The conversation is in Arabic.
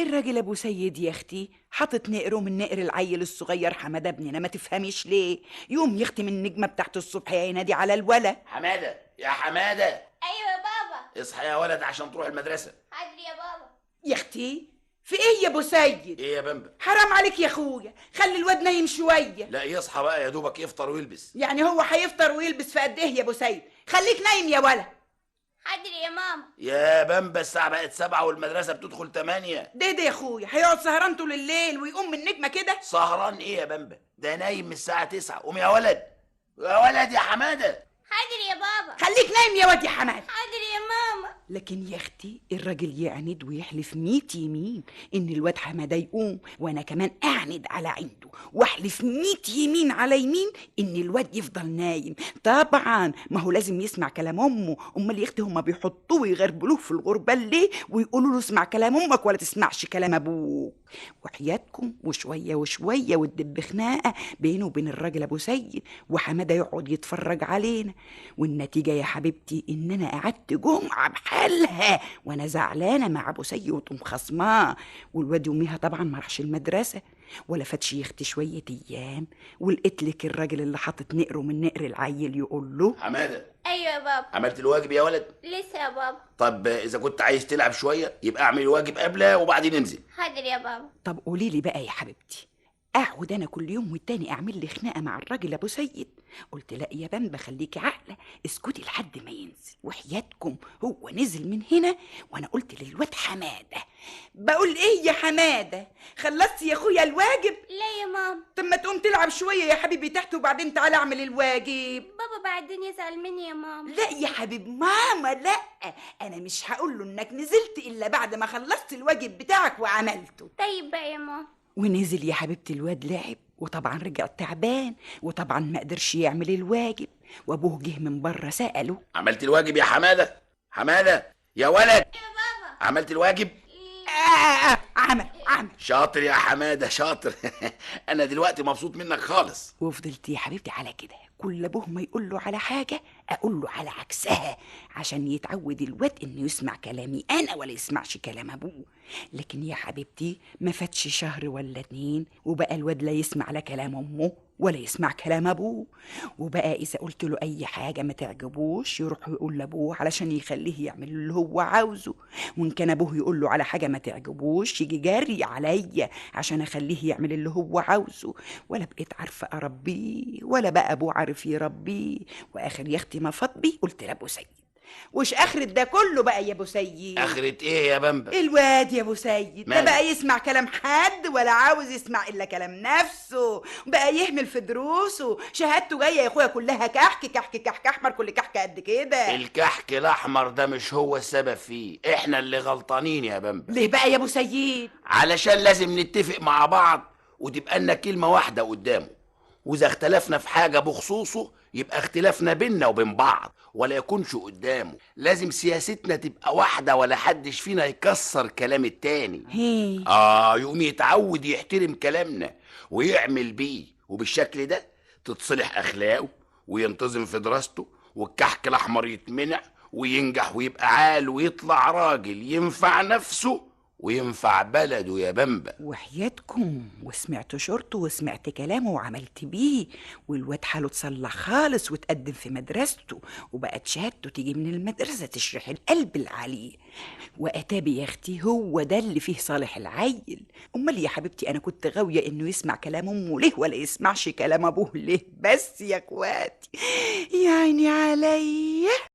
الراجل ابو سيد يا اختي حاطط نقره من نقر العيل الصغير حماده ابننا، ما تفهميش ليه يوم يختم النجمه بتاعت الصبح ينادي على الولا. حماده يا حماده. ايوه يا بابا. اصحى يا ولد عشان تروح المدرسه. حاضر يا بابا. يا اختي في ايه يا ابو سيد؟ ايه يا بمبا؟ حرام عليك يا اخويا، خلي الواد نايم شويه. لا يصحى بقى، يا دوبك يفطر ويلبس. يعني هو هيفطر ويلبس في قد ايه يا ابو سيد؟ خليك نايم يا ولا. حاضر يا ماما. يا بمبا الساعه بقت 7 والمدرسه بتدخل 8. ده يا اخويا هيقعد سهران طول الليل ويقوم من النجمه كده؟ سهران ايه يا بمبا؟ ده نايم من الساعه 9. قوم يا ولد، يا ولد يا حماده. حاضر يا بابا. خليك نايم يا واد يا حماد. حاضر يا ماما. لكن يا اختي الراجل يعند ويحلف 100 يمين ان الواد حماده يقوم، وانا كمان اعند على عنده واحلف 100 يمين على يمين ان الواد يفضل نايم. طبعا ما هو لازم يسمع كلام امه، امال يا اختي هما بيحطوه ويغربلوه في الغربه ليه ويقولوا له اسمع كلام امك ولا تسمعش كلام ابوك؟ وحياتكم وشويه وشويه وتدب خناقه بينه وبين الراجل ابو سيد، وحماده يقعد يتفرج علينا، والنتيجه يا حبيبتي ان انا قعدت جمعه بحالها وانا زعلانه مع ابو سيد ومخصماه، والواد يوميها طبعا ما راحش المدرسه ولا فاتش يختي شويه ايام، ولقيت لك الراجل اللي حاطط نقره من نقر العيل يقول له حماده، ايوه يا بابا. عملت الواجب يا ولد؟ لسه يا بابا. طب اذا كنت عايز تلعب شويه يبقى اعمل الواجب قبله وبعدين انزل. حاضر يا بابا. طب قولي لي بقى يا حبيبتي، اقعد انا كل يوم والتاني اعمل لي خناقه مع الراجل ابو سيد؟ قلت لا يا بمبا خليكي عاقله، اسكتي لحد ما ينزل، وحياتكم هو نزل من هنا وانا قلت للواد حماده. بقول ايه يا حماده، خلصت يا اخويا الواجب؟ لا يا ماما. طب ما تقوم تلعب شويه يا حبيبي تحت وبعدين تعالى اعمل الواجب. بابا بعدين يزعل مني يا ماما. لا يا حبيب ماما لا، انا مش هقول له انك نزلت الا بعد ما خلصت الواجب بتاعك وعملته. طيب بقى يا ماما. ونزل يا حبيبتي الواد لعب، وطبعا رجع تعبان، وطبعا ما قدرش يعمل الواجب، وابوه جه من بره سأله عملت الواجب يا حماده؟ حماده يا ولد، يا بابا. عملت الواجب؟ عمل. شاطر يا حماده شاطر. انا دلوقتي مبسوط منك خالص. وفضلت يا حبيبتي على كده، كل ابوه ما يقول له على حاجه اقول له على عكسها، عشان يتعود الواد انه يسمع كلامي انا ولا يسمعش كلام ابوه. لكن يا حبيبتي ما فاتش شهر ولا 2 وبقى الواد لا يسمع لا كلام امه ولا يسمع كلام ابوه، وبقى اذا قلت له اي حاجه ما تعجبوش يروح يقول لابوه علشان يخليه يعمل اللي هو عاوزه، وان كان ابوه يقول له على حاجه ما تعجبوش يجي جري عليا عشان اخليه يعمل اللي هو عاوزه، ولا بقيت عارفه اربيه ولا بقى ابوه عارف يربيه. واخر يا اختي ما فاض بي قلت لابو سيد، وش اخرة ده كله بقى يا ابو سيد؟ اخرة ايه يا بمبا؟ الواد يا ابو سيد ده بقى يسمع كلام حد ولا عاوز يسمع الا كلام نفسه، بقى يهمل في دروسه، شهادته جايه يا اخويا كلها كحك كحك كحك احمر، كل كحك قد كده. الكحك الاحمر ده مش هو السبب فيه، احنا اللي غلطانين يا بمبا. ليه بقى يا ابو سيد؟ علشان لازم نتفق مع بعض وتبقى لنا كلمه واحده قدامه، واذا اختلفنا في حاجه بخصوصه يبقى اختلافنا بينا وبين بعض ولا يكونش قدامه. لازم سياستنا تبقى واحده ولا حدش فينا يكسر كلام التاني. يقوم يتعود يحترم كلامنا ويعمل بيه، وبالشكل ده تتصلح اخلاقه وينتظم في دراسته، والكحك الاحمر يتمنع وينجح ويبقى عال ويطلع راجل ينفع نفسه وينفع بلده يا بمبا. وحياتكم وسمعت شرطه وسمعت كلامه وعملت بيه، والواد حاله اتصلح خالص وتقدم في مدرسته، وبقت شهادته تيجي من المدرسة تشرح القلب العليه، وأتابي يا اختي هو ده اللي فيه صالح العيل. امال يا حبيبتي انا كنت غاويه انه يسمع كلام امه ليه ولا يسمعش كلام ابوه ليه بس يا اخواتي؟ يا عيني عليا.